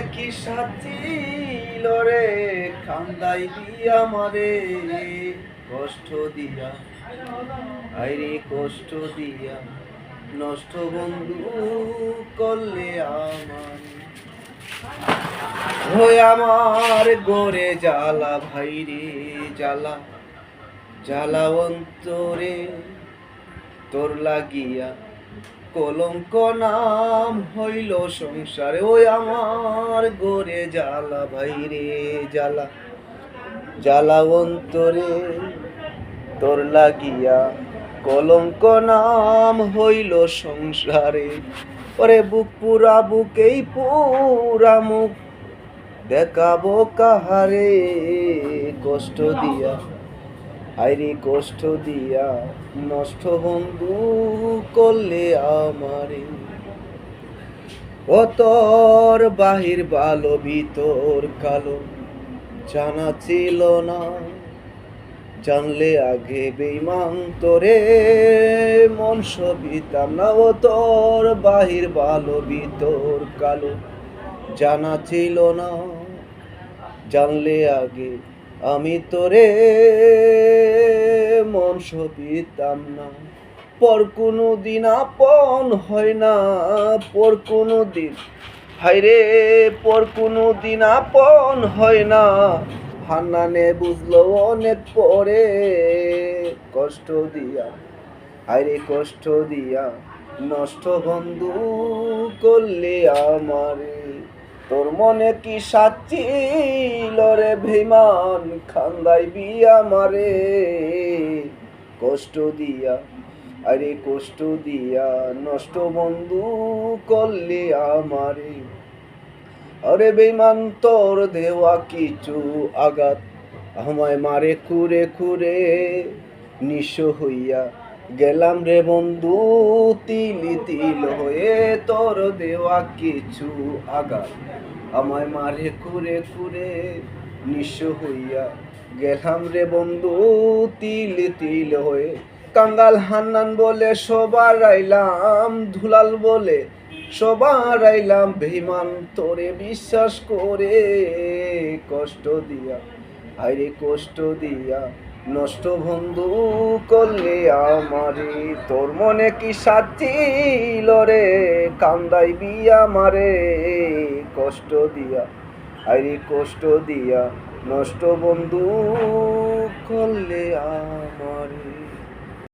কি সাথিল রে কান্দাই দিয়া মারে কষ্ট দিয়া আইরে কষ্ট দিয়া নষ্ট বন্ধু করলে আমার হয়ে আমার গোরে জ্বালা ভাইরে জ্বালা জ্বালা অন্তরে তোর লাগিয়া কলঙ্ক নাম হইল সংসারে ওই আমার গোরে জ্বালা ভাইরে জ্বালা জ্বালা অন্তরে তোর লাগিয়া কলঙ্ক নাম হইল সংসারে ওরে বুক পুরা বুকেই পুরা মুখ দেখাবো কাহারে কষ্ট দিয়া আইরে কষ্ট দিয়া নষ্ট বন্ধু করলে আমারে ও তোর বাহির ভালো ভিতর কালো জানা ছিল না জানলে আগে বেঈমান তোরে মন সবিতাম না ও তোর বাহির ভালো ভিতর কালো জানা ছিল না জানলে আগে আমি তোরে মন সপিতাম না পর কোনো দিন আপন হয় না পর কোনো দিন হাইরে পর কোনো দিন আপন হয় না হান্নানে বুঝলো অনেক পরে কষ্ট দিয়া হাইরে কষ্ট দিয়া নষ্ট বন্ধু করলে আমারে তোর মনে কি সাচ্ছিল রে বেঈমান খান্দাইবি আমারে কষ্ট দিয়া আরে কষ্ট দিয়া নষ্ট বন্ধু করলে আমারে আরে বেঈমান তোর দেওয়া কিছু আঘাত আমায় মারে খুরে খুরে নিঃস্ব হইয়া গেলাম রে বন্ধু তিলি তিল হয়ে তোর দেওয়া কিছু আঘাত আমায় মারে খুরে খুরে নিঃস্ব হইয়া গেলাম রে বন্ধু তিল তিল হয়ে কাঙ্গাল হান্নান বলে সবার আইলাম ধুলাল বলে সবার আইলাম বেঈমান তোরে বিশ্বাস করে কষ্ট দিয়া আইরে কষ্ট দিয়া নষ্ট বন্ধু করলে আমারে তোর মনে কি সাচ্ছিল রে কান্দাইবি আমারে কষ্ট দিয়া আইরে কষ্ট দিয়া নষ্ট বন্ধু করলে আমারে।